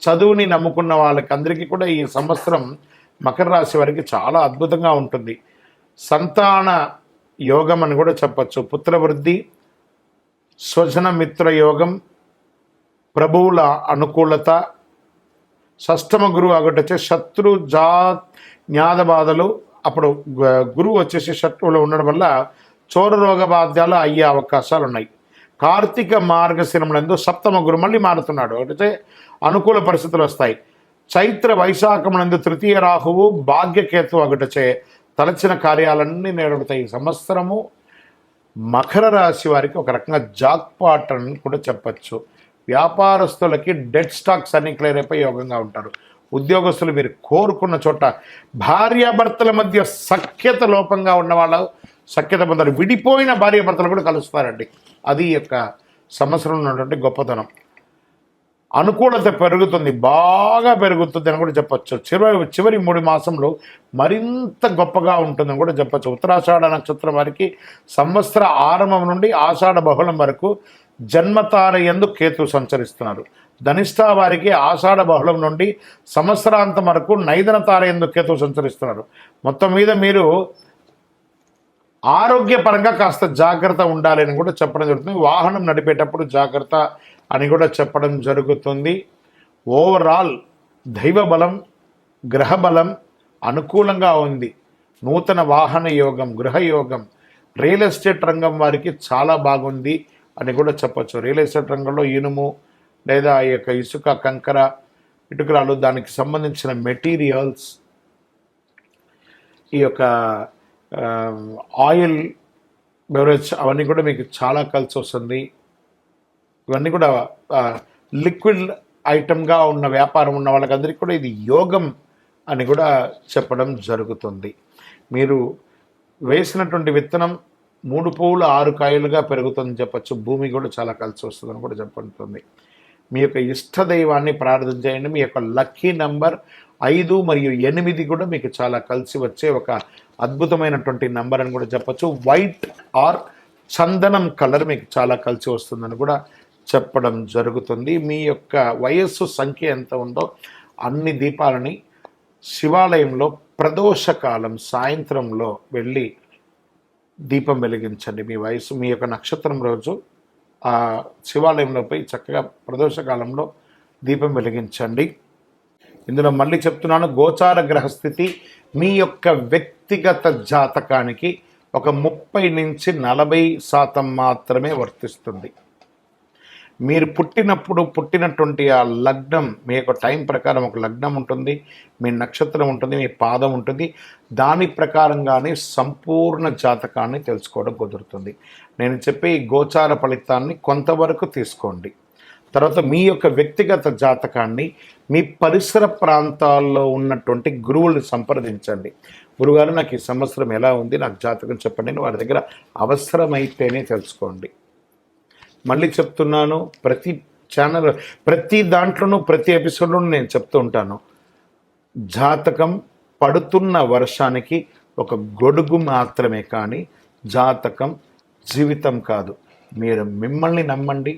చదువుని నమ్ముకున్న వాళ్ళకి అందరికీ కూడా ఈ సంవత్సరం మకర రాశి వారికి చాలా అద్భుతంగా ఉంటుంది. సంతాన యోగం అని కూడా చెప్పచ్చు. పుత్రవృద్ధి, స్వజన మిత్ర యోగం, ప్రభువుల అనుకూలత, షష్టమ గురువు ఒకటి శత్రు జ్ఞాద బాధలు, అప్పుడు గురువు వచ్చేసి శత్రువులో ఉండడం వల్ల చోర రోగ బాధ్యాలు అయ్యే అవకాశాలు ఉన్నాయి. కార్తీక మార్గశిరములందు సప్తమ గురు మళ్ళీ మారుతున్నాడు, అంటే అనుకూల పరిస్థితులు వస్తాయి. చైత్ర వైశాఖమునందు తృతీయ రాహువు, భాగ్యకేతు ఒకటిచే తలచిన కార్యాలన్నీ నేడుతాయి. ఈ సంవత్సరము మకర రాశి వారికి ఒక రకంగా జాక్పాట్ అని కూడా చెప్పచ్చు. వ్యాపారస్తులకి డెడ్ స్టాక్స్ అన్ని క్లియర్ అయిపోయి యోగంగా ఉంటారు. ఉద్యోగస్తులు మీరు కోరుకున్న చోట, భార్యాభర్తల మధ్య సఖ్యత లోపంగా ఉన్న వాళ్ళు సఖ్యత పొందారు. విడిపోయిన భార్యాభర్తలు కూడా కలుస్తారండి. అది ఈ యొక్క సంవత్సరంలో ఉన్నటువంటి గొప్పతనం. అనుకూలత పెరుగుతుంది, బాగా పెరుగుతుంది అని కూడా చెప్పచ్చు. చివరి 3 మాసంలో మరింత గొప్పగా ఉంటుందని కూడా చెప్పచ్చు. ఉత్తరాషాఢ నక్షత్రం వారికి సంవత్సర ఆరంభం నుండి ఆషాఢ బహుళం వరకు జన్మతార యందు కేతు సంచరిస్తున్నారు. ధనిష్ట వారికి ఆషాఢ బహుళం నుండి సంవత్సరాంతం వరకు నైదన తార యందు కేతు సంచరిస్తున్నారు. మొత్తం మీద మీరు ఆరోగ్యపరంగా కాస్త జాగ్రత్త ఉండాలి అని కూడా చెప్పడం జరుగుతుంది. వాహనం నడిపేటప్పుడు జాగ్రత్త అని కూడా చెప్పడం జరుగుతుంది. ఓవరాల్ దైవ బలం, గ్రహ బలం అనుకూలంగా ఉంది. నూతన వాహన యోగం, గృహ యోగం, రియల్ ఎస్టేట్ రంగం వారికి చాలా బాగుంది అని కూడా చెప్పచ్చు. రియల్ ఎస్టేట్ రంగంలో ఇనుము లేదా ఈ యొక్క ఇసుక, కంకర, ఇటుకరాలు, దానికి సంబంధించిన మెటీరియల్స్, ఈ యొక్క ఆయిల్, బెవరేజ్ అవన్నీ కూడా మీకు చాలా కలిసి వస్తుంది. ఇవన్నీ కూడా లిక్విడ్ ఐటమ్గా ఉన్న వ్యాపారం ఉన్న వాళ్ళకందరికీ కూడా ఇది యోగం అని కూడా చెప్పడం జరుగుతుంది. మీరు వేసినటువంటి విత్తనం 3 పువ్వులు 6 కాయలుగా పెరుగుతుందని చెప్పచ్చు. భూమి కూడా చాలా కలిసి వస్తుందని కూడా చెప్పబడుతుంది. మీ యొక్క ఇష్టదైవాన్ని ప్రార్థన చేయండి. మీ యొక్క లక్కీ నంబర్ 5 మరియు 8 కూడా మీకు చాలా కలిసి వచ్చే ఒక అద్భుతమైనటువంటి నంబర్ అని కూడా చెప్పచ్చు. వైట్ ఆర్ చందనం కలర్ మీకు చాలా కలిసి వస్తుందని కూడా చెప్పడం జరుగుతుంది. మీ యొక్క వయస్సు సంఖ్య ఎంత ఉందో అన్ని దీపాలని శివాలయంలో ప్రదోషకాలం సాయంత్రంలో వెళ్ళి దీపం వెలిగించండి. మీ వయసు, మీ యొక్క నక్షత్రం రోజు ఆ శివాలయంలో పోయి చక్కగా ప్రదోషకాలంలో దీపం వెలిగించండి. ఇందులో మళ్ళీ చెప్తున్నాను, గోచార గ్రహస్థితి మీ యొక్క వ్యక్తిగత జాతకానికి ఒక 30 నుంచి 40% మాత్రమే వర్తిస్తుంది. మీరు పుట్టినటువంటి ఆ లగ్నం, మీ యొక్క టైం ప్రకారం ఒక లగ్నం ఉంటుంది, మీ నక్షత్రం ఉంటుంది, మీ పాదం ఉంటుంది. దాని ప్రకారంగానే సంపూర్ణ జాతకాన్ని తెలుసుకోవడం కుదురుతుంది. నేను చెప్పే ఈ గోచార ఫలితాన్ని కొంతవరకు తీసుకోండి. తర్వాత మీ యొక్క వ్యక్తిగత జాతకాన్ని మీ పరిసర ప్రాంతాల్లో ఉన్నటువంటి గురువులను సంప్రదించండి. గురుగారు, నాకు ఈ సంవత్సరం ఎలా ఉంది, నాకు జాతకం చెప్పండి అని వారి దగ్గర అవసరమైతేనే తెలుసుకోండి. మళ్ళీ చెప్తున్నాను, ప్రతి ఛానల్, ప్రతి దాంట్లోనూ, ప్రతి ఎపిసోడ్లోనూ నేను చెప్తూ ఉంటాను, జాతకం పడుతున్న వర్షానికి ఒక గొడుగు మాత్రమే, కానీ జాతకం జీవితం కాదు. మీరు మిమ్మల్ని నమ్మండి,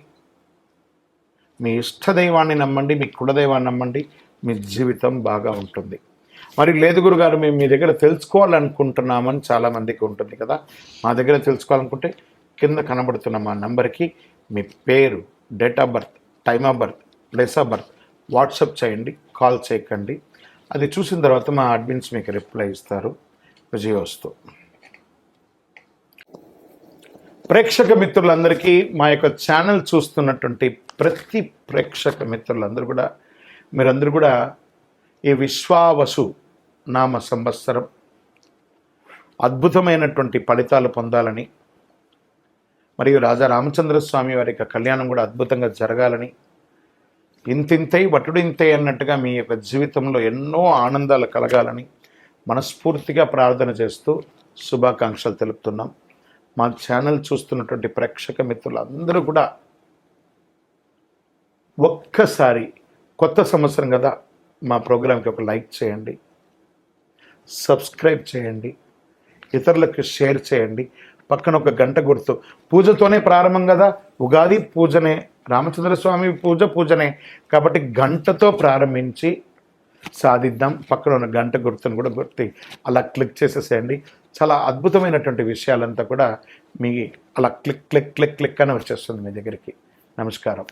మీ ఇష్టదైవాన్ని నమ్మండి, మీ కులదైవాన్ని నమ్మండి, మీ జీవితం బాగా ఉంటుంది. మరి లేదు గురుగారు, మేము మీ దగ్గర తెలుసుకోవాలనుకుంటున్నామని చాలామందికి ఉంటుంది కదా. మా దగ్గర తెలుసుకోవాలనుకుంటే కింద కనబడుతున్న మా నెంబర్కి మీ పేరు, date of birth, time of birth, place of birth WhatsApp చేయండి, కాల్ చేయకండి. అది చూసిన తర్వాత మా అడ్మిన్స్ మీకు రిప్లై ఇస్తారు. విజయోస్తు. ప్రేక్షక మిత్రులందరికీ, మా యొక్క ఛానల్ చూస్తున్నటువంటి ప్రతి ప్రేక్షక మిత్రులందరూ కూడా, మీరందరూ కూడా ఈ విశ్వావసు నామ సంవత్సరం అద్భుతమైనటువంటి ఫలితాలు పొందాలని, మరియు రాజా రామచంద్రస్వామి వారి యొక్క కళ్యాణం కూడా అద్భుతంగా జరగాలని, ఇంతింతై వటుడింతై అన్నట్టుగా మీ యొక్క జీవితంలో ఎన్నో ఆనందాలు కలగాలని మనస్ఫూర్తిగా ప్రార్థన చేస్తూ శుభాకాంక్షలు తెలుపుతున్నాం. మా ఛానల్ చూస్తున్నటువంటి ప్రేక్షక మిత్రులందరూ కూడా ఒక్కసారి, కొత్త సంవత్సరం కదా, మా ప్రోగ్రాంకి ఒక లైక్ చేయండి, సబ్స్క్రైబ్ చేయండి, ఇతరులకు షేర్ చేయండి. పక్కన ఒక గంట గుర్తు, పూజతోనే ప్రారంభం కదా, ఉగాది పూజనే, రామచంద్రస్వామి పూజనే, కాబట్టి గంటతో ప్రారంభించి సాధిద్దాం. పక్కన ఉన్న గంట గుర్తును కూడా గుర్తి అలా క్లిక్ చేసేసేయండి. చాలా అద్భుతమైనటువంటి విషయాలంతా కూడా మీ అలా క్లిక్ క్లిక్ క్లిక్ క్లిక్ అని వచ్చేస్తుంది మీ దగ్గరికి. నమస్కారం.